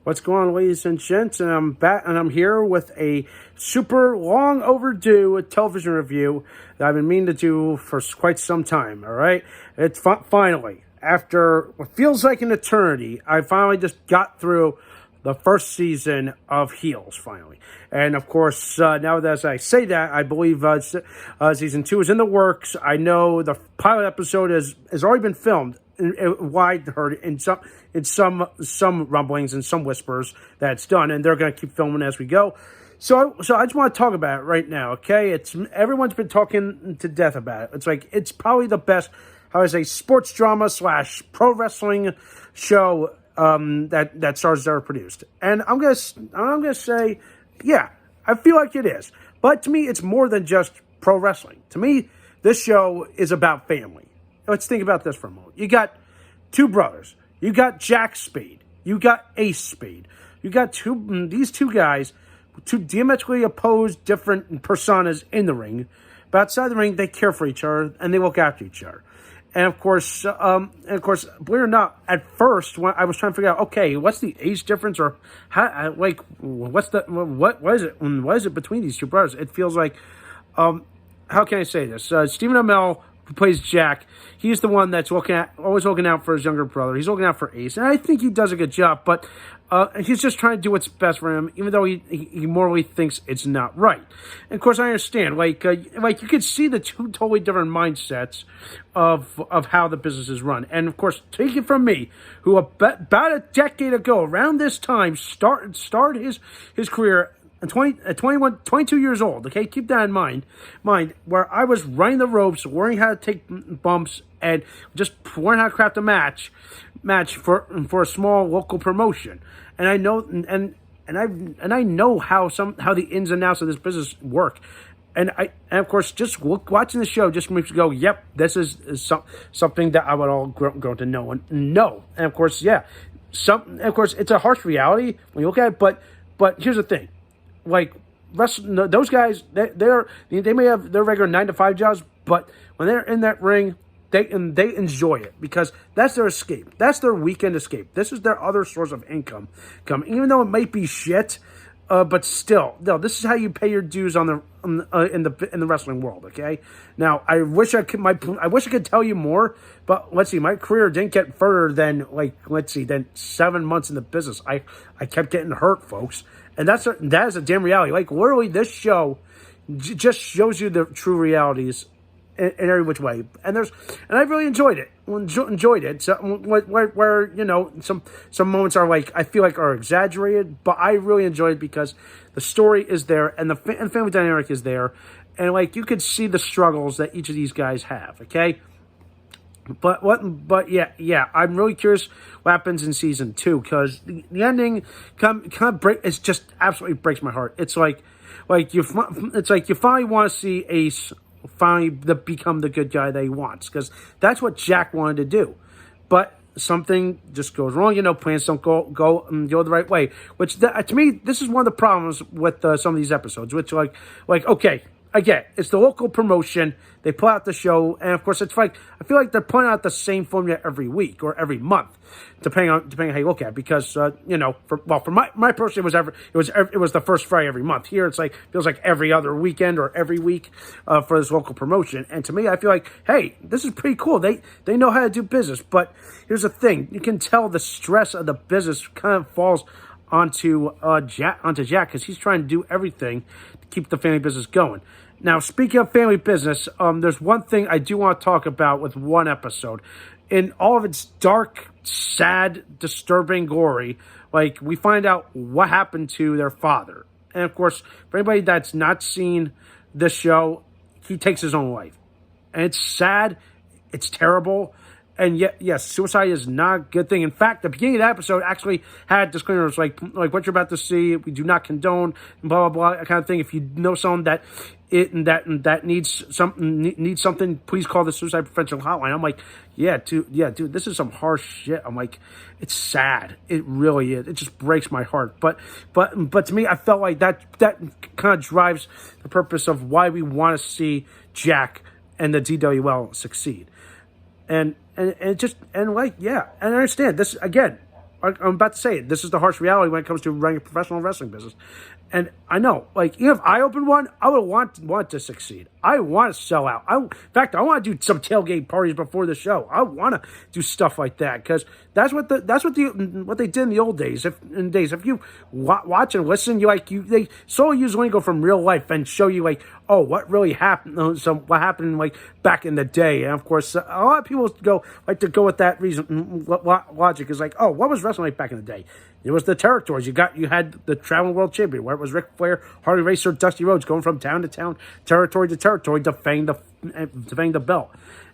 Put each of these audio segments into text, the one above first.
What's going on, ladies and gents? And I'm back, and I'm here with a super long overdue television review that I've been meaning to do for quite some time. All right, it's finally, after what feels like an eternity, I finally just got through the first season of Heels, finally. And of course, now that as I say that, I believe season 2 is in the works. I know the pilot episode has already been filmed. Wide heard in some rumblings and some whispers that it's done, and they're going to keep filming as we go. So I just want to talk about it right now. Okay, everyone's been talking to death about it. It's like it's probably the best, how I say, sports drama / pro wrestling show that Starz has ever produced. And I'm gonna say, yeah, I feel like it is. But to me, it's more than just pro wrestling. To me, this show is about family. Let's think about this for a moment. You got two brothers. You got Jack Spade. You got Ace Spade. You got these two guys, two diametrically opposed, different personas in the ring. But outside the ring, they care for each other and they look after each other. And of course, believe it or not, at first when I was trying to figure out, okay, what's the age difference, or how, like, what is it between these two brothers? It feels like, how can I say this? Stephen Amell, who plays Jack, he's the one that's always looking out for his younger brother. He's looking out for Ace, and I think he does a good job. But he's just trying to do what's best for him, even though he morally thinks it's not right. And of course, I understand. Like you could see the two totally different mindsets of how the business is run. And of course, take it from me, who about a decade ago, around this time, started his career. At 22 years old, okay? Keep that in mind, where I was running the ropes, learning how to take bumps, and just learning how to craft a match for a small local promotion. And I know, and I know how the ins and outs of this business work. And of course, just watching the show just makes me go, yep, this is something that I would all grow to know and know. And of course, yeah, of course, it's a harsh reality when you look at it, but here's the thing. Like, those guys, they may have their regular 9-to-5 jobs, but when they're in that ring, they enjoy it because that's their escape. That's their weekend escape. This is their other source of income. Even though it might be shit, but still, no, this is how you pay your dues in the wrestling world. Okay. Now, I wish I could tell you more, but let's see, my career didn't get further than than 7 months in the business. I kept getting hurt, folks. And that is a damn reality. Like, literally, this show just shows you the true realities in every which way. And I really enjoyed it. Enjoyed it. So, where you know, some moments are like, I feel like are exaggerated, but I really enjoyed it because the story is there and the family dynamic is there, and like you could see the struggles that each of these guys have. Okay. But yeah, I'm really curious what happens in season 2 because the ending kind of it just absolutely breaks my heart. It's like you finally want to see Ace finally become the good guy that he wants because that's what Jack wanted to do, but something just goes wrong. You know, plans don't go the right way. Which to me, this is one of the problems with some of these episodes. Which like okay. Again, it's the local promotion. They put out the show, and of course, it's like I feel like they're putting out the same formula every week or every month, depending on how you look at it. Because you know, for my person, it was the first Friday every month. Here, it's like feels like every other weekend or every week for this local promotion. And to me, I feel like, hey, this is pretty cool. They know how to do business. But here's the thing: you can tell the stress of the business kind of falls onto Jack because he's trying to do everything to keep the family business going. Now, speaking of family business, there's one thing I do want to talk about with one episode. In all of its dark, sad, disturbing glory, like, we find out what happened to their father. And, of course, for anybody that's not seen this show, he takes his own life. And it's sad. It's terrible. And yet, yes, suicide is not a good thing. In fact, the beginning of the episode actually had disclaimers like what you're about to see, we do not condone, and blah blah blah, that kind of thing. If you know someone that needs something, please call the suicide prevention hotline. I'm like, dude, this is some harsh shit. I'm like, it's sad. It really is. It just breaks my heart. But to me, I felt like that kind of drives the purpose of why we want to see Jack and the DWL succeed. And I understand this again. I'm about to say it. This is the harsh reality when it comes to running a professional wrestling business. And I know, like, even if I opened one, I would want to succeed. I want to sell out. In fact, I want to do some tailgate parties before the show. I want to do stuff like that because that's what they did in the old days. If you watch and listen, they slowly use lingo from real life and show you like, oh, what really happened? So what happened like back in the day? And of course, a lot of people like to go with that reason logic is like, oh, what was wrestling like back in the day? It was the territories. You had the traveling world champion, where it was Ric Flair, Harley Racer, Dusty Rhodes going from town to town, territory to territory, defending the belt.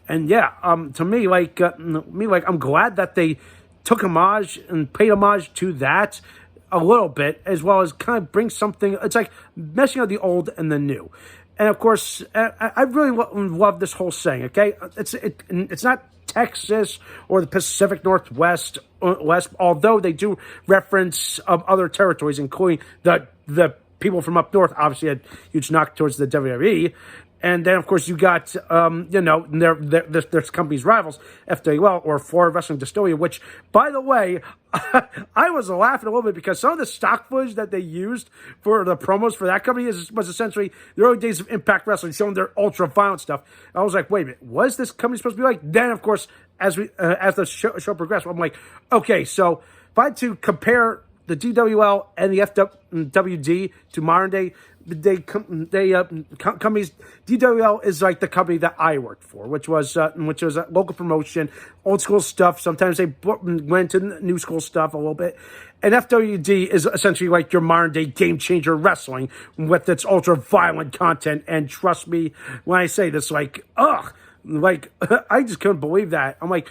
And yeah, to me, I'm glad that they took homage and paid homage to that a little bit, as well as kind of bring something. It's like meshing of the old and the new. And of course, I really love this whole saying. Okay, it's not Texas or the Pacific Northwest, although they do reference other territories, including the people from up north. Obviously, had huge knock towards the WWE. And then, of course, you got, there's companies' rivals, FWL, or Florida Wrestling Distillery, which, by the way, I was laughing a little bit because some of the stock footage that they used for the promos for that company was essentially the early days of Impact Wrestling, showing their ultra-violent stuff. I was like, wait a minute, what is this company supposed to be like? Then, of course, as the show progressed, I'm like, okay, so if I had to compare the DWL and the FWD to modern day, companies. DWL is like the company that I worked for, which was a local promotion, old school stuff. Sometimes they went to new school stuff a little bit. And FWD is essentially like your modern day game changer wrestling with its ultra violent content. And trust me when I say this, like, ugh, like I just couldn't believe that. I'm like,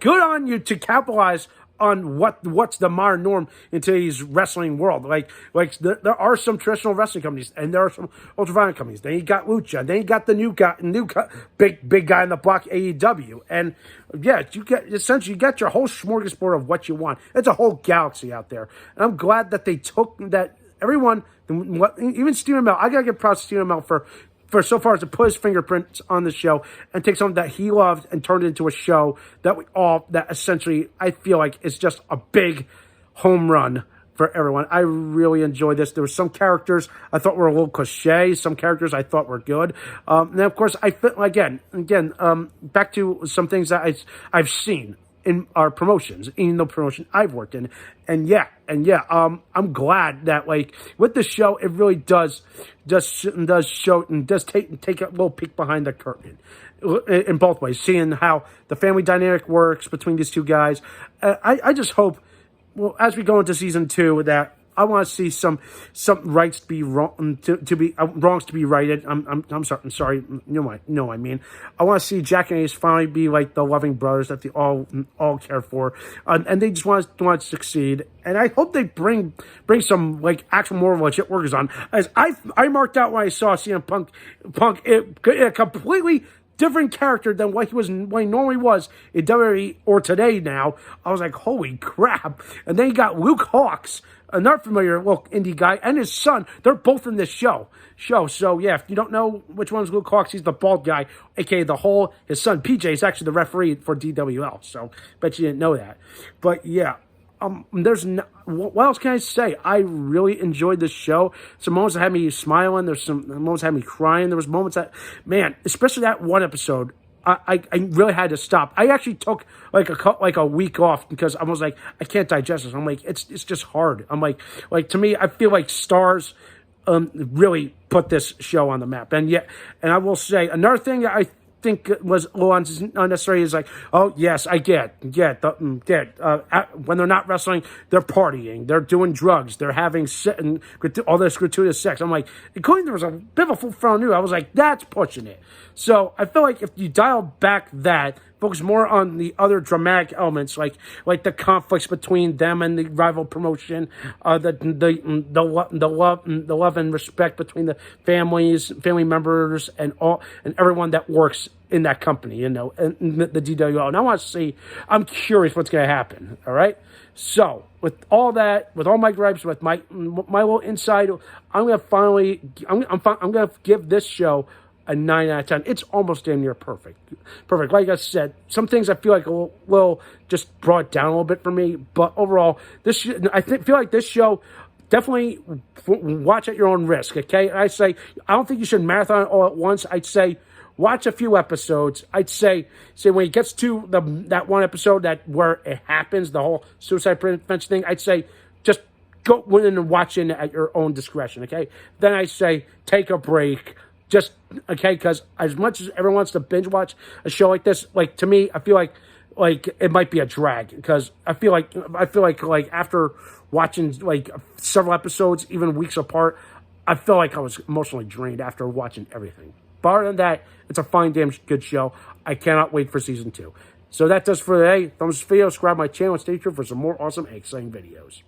good on you to capitalize on what's the modern norm in today's wrestling world. Like there are some traditional wrestling companies, and there are some ultraviolent companies. Then you got Lucha. Then you got the new big guy in the block, AEW. And yeah, you get your whole smorgasbord of what you want. It's a whole galaxy out there. And I'm glad that they took that. Everyone, even Stephen Amell. I gotta give props to Stephen Amell for so far as to put his fingerprints on the show and take something that he loved and turn it into a show that essentially I feel like is just a big home run for everyone. I really enjoyed this. There were some characters I thought were a little cliche. Some characters I thought were good. And of course, I fit again, back to some things that I've seen in our promotions, in the promotion I've worked in. And I'm glad that like with the show, it really does show and does take a little peek behind the curtain in both ways, seeing how the family dynamic works between these two guys. I just hope, well, as we go into season 2, that I want to see some rights to be wrong, wrongs to be righted. I'm sorry. You know what I mean. I want to see Jack and Ace finally be like the loving brothers that they all care for, and they just want to succeed. And I hope they bring some like actual more legit workers on. As I marked out when I saw CM Punk a completely different character than what he normally was in WWE or today now. I was like, holy crap. And then you got Luke Hawx, another familiar little indie guy, and his son. They're both in this show. So yeah, if you don't know which one's Luke Hawx, he's the bald guy, aka the Hole. His son PJ is actually the referee for DWL. So bet you didn't know that. But yeah, what else can I say? I really enjoyed this show. Some moments that had me smiling. There's some moments that had me crying. There was moments that, man, especially that one episode, I really had to stop. I actually took like a week off because I was like, I can't digest this. I'm like, it's just hard. I'm like to me, I feel like Starz really put this show on the map. And I will say another thing I think was a little unnecessary is like, oh yes, I get when they're not wrestling, they're partying, they're doing drugs, they're having all this gratuitous sex. I'm like, including there was a bit of a full frontal nude. I was like, that's pushing it. So I feel like if you dial back that, focus more on the other dramatic elements, like the conflicts between them and the rival promotion, the love and respect between the family members, and everyone that works in that company, and the DWO. And I want to see. I'm curious what's going to happen. All right. So with all that, with all my gripes, with my little insight, I'm going to give this show a 9 out of 10. It's almost damn near perfect. Perfect. Like I said, some things I feel like a little just brought down a little bit for me, but overall, feel like this show definitely watch at your own risk. Okay, I don't think you should marathon it all at once. I'd say watch a few episodes. I'd say when it gets to that one episode where it happens, the whole suicide prevention thing, I'd say just go in and watch it at your own discretion. Okay, then I say take a break. Just, okay, because as much as everyone wants to binge watch a show like this, like, to me, I feel like it might be a drag, because I feel like after watching like several episodes, even weeks apart, I feel like I was emotionally drained after watching everything. But other than that, it's a fine, damn good show. I cannot wait for season 2. So that does for today. Thumbs up this video, subscribe to my channel, and stay tuned for some more awesome and exciting videos.